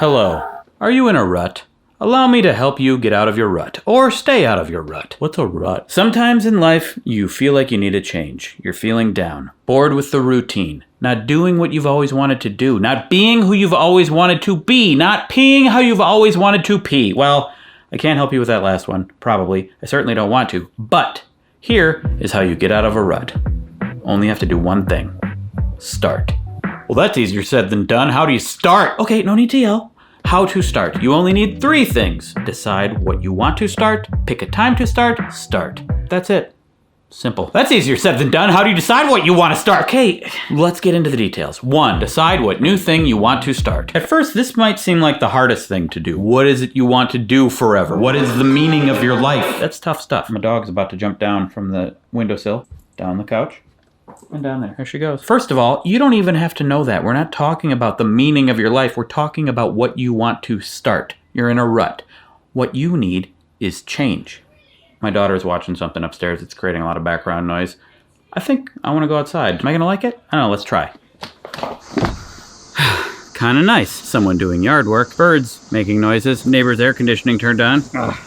Hello. Are you in a rut? Allow me to help you get out of your rut, or stay out of your rut. What's a rut? Sometimes in life, you feel like you need a change. You're feeling down, bored with the routine, not doing what you've always wanted to do, not being who you've always wanted to be, not peeing how you've always wanted to pee. Well, I can't help you with that last one, probably. I certainly don't want to, but here is how you get out of a rut. Only have to do one thing. Start. Well, that's easier said than done. How do you start? Okay, no need to yell. How to start. You only need 3 things. Decide what you want to start, pick a time to start. That's it. Simple. That's easier said than done. How do you decide what you want to start? Okay, let's get into the details. 1, decide what new thing you want to start. At first, this might seem like the hardest thing to do. What is it you want to do forever? What is the meaning of your life? That's tough stuff. My dog's about to jump down from the windowsill, down the couch. And down there. There she goes. First of all, you don't even have to know that. We're not talking about the meaning of your life. We're talking about what you want to start. You're in a rut. What you need is change. My daughter's watching something upstairs. It's creating a lot of background noise. I think I want to go outside. Am I going to like it? I don't know. Let's try. Kind of nice. Someone doing yard work. Birds making noises. Neighbor's air conditioning turned on.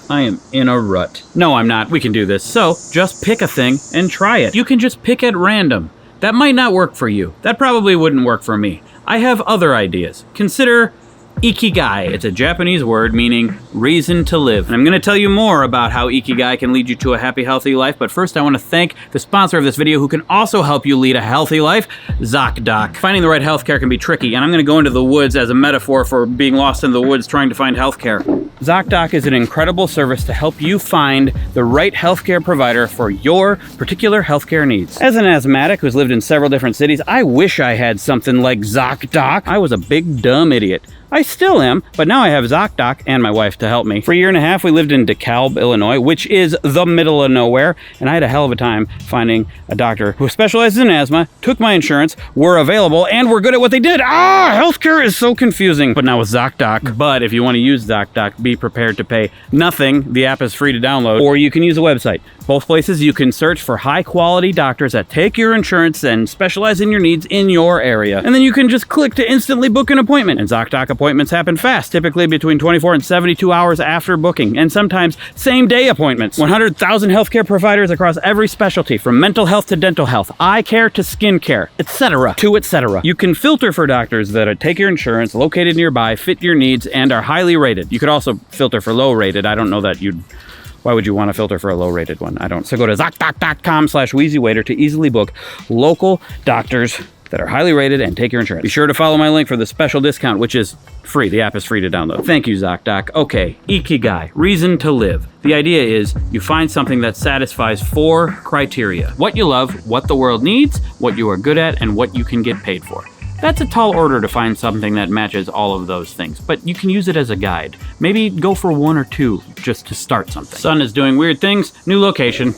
I am in a rut. No, I'm not. We can do this. So, just pick a thing and try it. You can just pick at random. That might not work for you. That probably wouldn't work for me. I have other ideas. Consider Ikigai. It's a Japanese word meaning reason to live. And I'm going to tell you more about how Ikigai can lead you to a happy, healthy life. But first, I want to thank the sponsor of this video who can also help you lead a healthy life, ZocDoc. Finding the right healthcare can be tricky, and I'm going to go into the woods as a metaphor for being lost in the woods trying to find healthcare. ZocDoc is an incredible service to help you find the right healthcare provider for your particular healthcare needs. As an asthmatic who's lived in several different cities, I wish I had something like ZocDoc. I was a big, dumb idiot. I still am, but now I have ZocDoc and my wife to help me. For a year and a half, we lived in DeKalb, Illinois, which is the middle of nowhere, and I had a hell of a time finding a doctor who specializes in asthma, took my insurance, were available, and were good at what they did. Healthcare is so confusing. But now with ZocDoc. But if you want to use ZocDoc, be prepared to pay nothing. The app is free to download, or you can use a website. Both places you can search for high-quality doctors that take your insurance and specialize in your needs in your area. And then you can just click to instantly book an appointment. And ZocDoc appointments happen fast, typically between 24 and 72 hours after booking, and sometimes same-day appointments. 100,000 healthcare providers across every specialty, from mental health to dental health, eye care to skin care, etc. You can filter for doctors that take your insurance, located nearby, fit your needs, and are highly rated. You could also filter for low-rated. I don't know that you'd... Why would you want to filter for a low-rated one? I don't. So go to ZocDoc.com/WheezyWaiter to easily book local doctors that are highly rated and take your insurance. Be sure to follow my link for the special discount, which is free. The app is free to download. Thank you, ZocDoc. Okay, Ikigai, reason to live. The idea is you find something that satisfies 4 criteria. What you love, what the world needs, what you are good at, and what you can get paid for. That's a tall order to find something that matches all of those things, but you can use it as a guide. Maybe go for 1 or 2 just to start something. Sun is doing weird things, new location.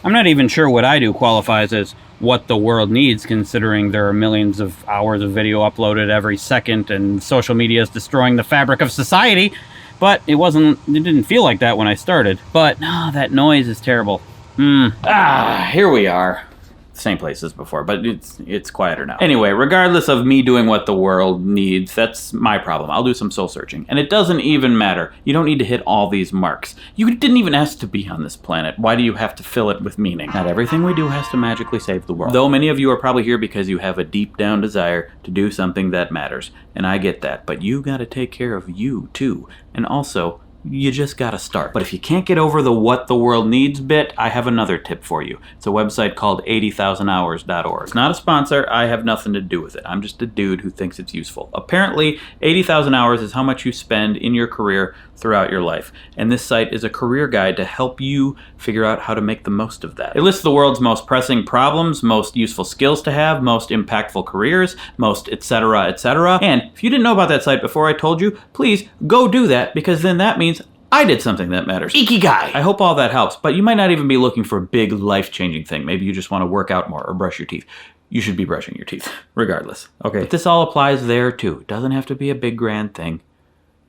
I'm not even sure what I do qualifies as what the world needs, considering there are millions of hours of video uploaded every second and social media is destroying the fabric of society. But it didn't feel like that when I started. But no, that noise is terrible. Here we are. Same place as before, but it's quieter now. Anyway, regardless of me doing what the world needs, that's my problem. I'll do some soul searching. And it doesn't even matter. You don't need to hit all these marks. You didn't even ask to be on this planet. Why do you have to fill it with meaning? Not everything we do has to magically save the world. Though many of you are probably here because you have a deep down desire to do something that matters. And I get that. But you gotta take care of you too. And also, you just gotta start. But if you can't get over the what the world needs bit, I have another tip for you. It's a website called 80,000hours.org. It's not a sponsor. I have nothing to do with it. I'm just a dude who thinks it's useful. Apparently, 80,000 hours is how much you spend in your career throughout your life. And this site is a career guide to help you figure out how to make the most of that. It lists the world's most pressing problems, most useful skills to have, most impactful careers, most etc., etc. And if you didn't know about that site before I told you, please go do that, because then that means I did something that matters. Ikigai! I hope all that helps, but you might not even be looking for a big life-changing thing. Maybe you just want to work out more or brush your teeth. You should be brushing your teeth, regardless. Okay, but this all applies there too. It doesn't have to be a big grand thing.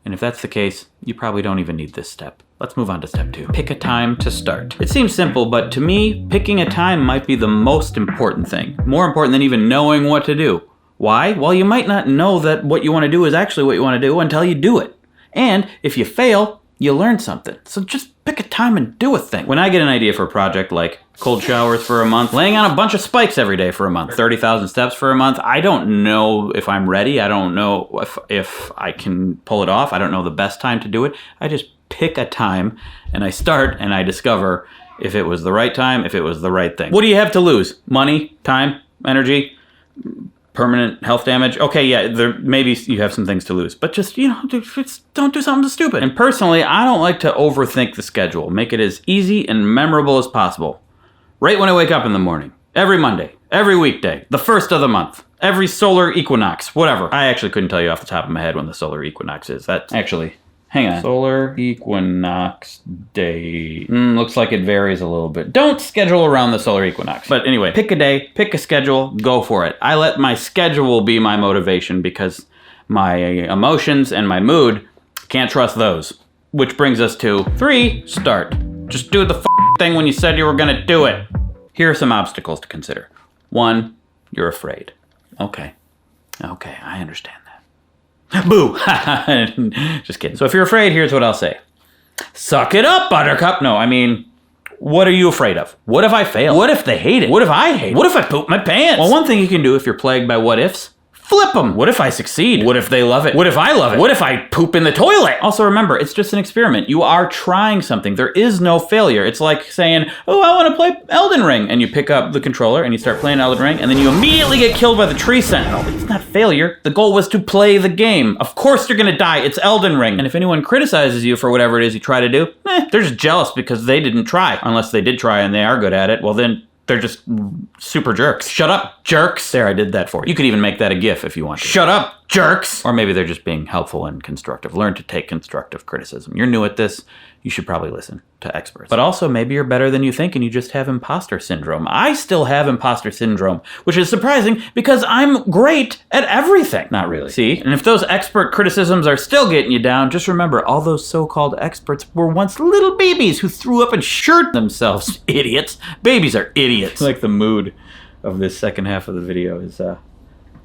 And if that's the case, you probably don't even need this step. Let's move on to step 2. Pick a time to start. It seems simple, but to me, picking a time might be the most important thing. More important than even knowing what to do. Why? Well, you might not know that what you want to do is actually what you want to do until you do it. And if you fail, you learn something. So just pick a time and do a thing. When I get an idea for a project like cold showers for a month, laying on a bunch of spikes every day for a month, 30,000 steps for a month, I don't know if I'm ready. I don't know if I can pull it off. I don't know the best time to do it. I just pick a time and I start and I discover if it was the right time, if it was the right thing. What do you have to lose? Money, time, energy, permanent health damage? Okay, yeah, maybe you have some things to lose, but just, don't do something stupid. And personally, I don't like to overthink the schedule. Make it as easy and memorable as possible. Right when I wake up in the morning, every Monday, every weekday, the first of the month, every solar equinox, whatever. I actually couldn't tell you off the top of my head when the solar equinox is. That's actually... Hang on. Solar equinox day. Looks like it varies a little bit. Don't schedule around the solar equinox. But anyway, pick a day, pick a schedule, go for it. I let my schedule be my motivation because my emotions and my mood, can't trust those. Which brings us to 3, start. Just do the thing when you said you were gonna do it. Here are some obstacles to consider. 1, you're afraid. Okay, I understand that. Boo! Just kidding. So if you're afraid, here's what I'll say. Suck it up, Buttercup! No, I mean, what are you afraid of? What if I fail? What if they hate it? What if I hate it? What if I poop my pants? Well, one thing you can do if you're plagued by what ifs, flip them. What if I succeed? What if they love it? What if I love it? What if I poop in the toilet? Also remember, it's just an experiment. You are trying something. There is no failure. It's like saying, oh, I want to play Elden Ring. And you pick up the controller and you start playing Elden Ring and then you immediately get killed by the tree sentinel. It's not failure. The goal was to play the game. Of course you're going to die. It's Elden Ring. And if anyone criticizes you for whatever it is you try to do, they're just jealous because they didn't try. Unless they did try and they are good at it, well then they're just super jerks. Shut up, jerks. There, I did that for you. You could even make that a GIF if you want to. Shut up, jerks. Or maybe they're just being helpful and constructive. Learn to take constructive criticism. You're new at this. You should probably listen to experts. But also, maybe you're better than you think and you just have imposter syndrome. I still have imposter syndrome, which is surprising because I'm great at everything. Not really. See? And if those expert criticisms are still getting you down, just remember all those so-called experts were once little babies who threw up and shirt themselves. Idiots. Babies are idiots. Like the mood of this second half of the video is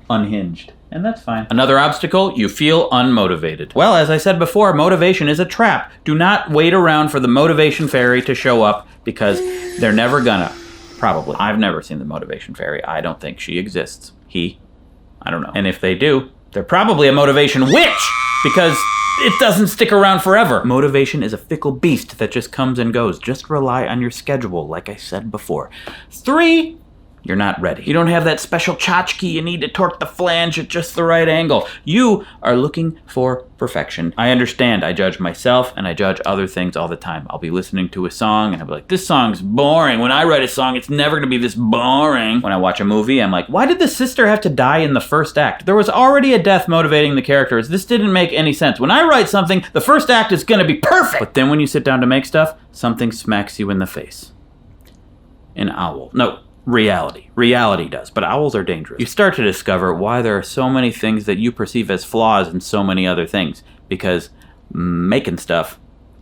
unhinged. And that's fine. Another obstacle, you feel unmotivated. Well, as I said before, motivation is a trap. Do not wait around for the motivation fairy to show up because they're never gonna. Probably. I've never seen the motivation fairy. I don't think she exists. I don't know. And if they do, they're probably a motivation witch because it doesn't stick around forever. Motivation is a fickle beast that just comes and goes. Just rely on your schedule, like I said before. 3, you're not ready. You don't have that special tchotchke you need to torque the flange at just the right angle. You are looking for perfection. I understand. I judge myself and I judge other things all the time. I'll be listening to a song and I'll be like, this song's boring. When I write a song, it's never gonna be this boring. When I watch a movie, I'm like, why did the sister have to die in the first act? There was already a death motivating the characters. This didn't make any sense. When I write something, the first act is gonna be perfect. But then when you sit down to make stuff, something smacks you in the face. An owl. No. Reality. Reality does, but owls are dangerous. You start to discover why there are so many things that you perceive as flaws in so many other things, because making stuff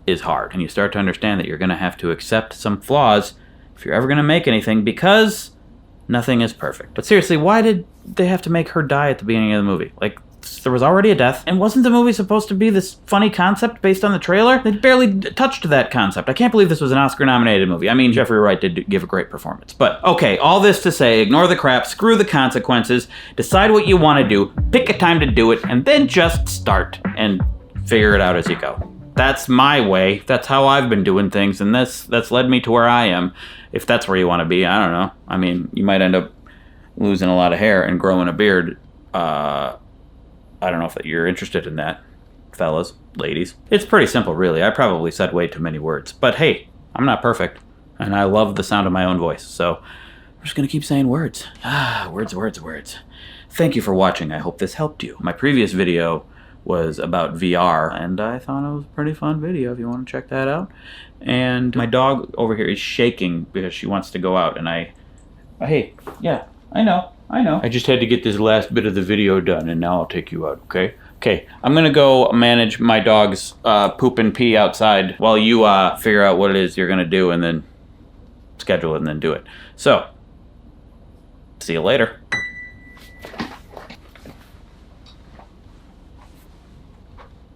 is hard. And you start to understand that you're going to have to accept some flaws if you're ever going to make anything, because nothing is perfect. But seriously, why did they have to make her die at the beginning of the movie? Like, there was already a death, and wasn't the movie supposed to be this funny concept based on the trailer? They barely touched that concept. I can't believe this was an Oscar-nominated movie. I mean, Jeffrey Wright did give a great performance. But, okay, all this to say, ignore the crap, screw the consequences, decide what you want to do, pick a time to do it, and then just start and figure it out as you go. That's my way. That's how I've been doing things, and that's led me to where I am. If that's where you want to be, I don't know. I mean, you might end up losing a lot of hair and growing a beard. I don't know if you're interested in that, fellas, ladies. It's pretty simple, really. I probably said way too many words. But hey, I'm not perfect, and I love the sound of my own voice, so I'm just going to keep saying words. Words. Thank you for watching. I hope this helped you. My previous video was about VR, and I thought it was a pretty fun video if you want to check that out. And my dog over here is shaking because she wants to go out, and hey, yeah, I know. I just had to get this last bit of the video done, and now I'll take you out, okay? Okay, I'm gonna go manage my dog's poop and pee outside while you figure out what it is you're gonna do and then schedule it and then do it. So, see you later.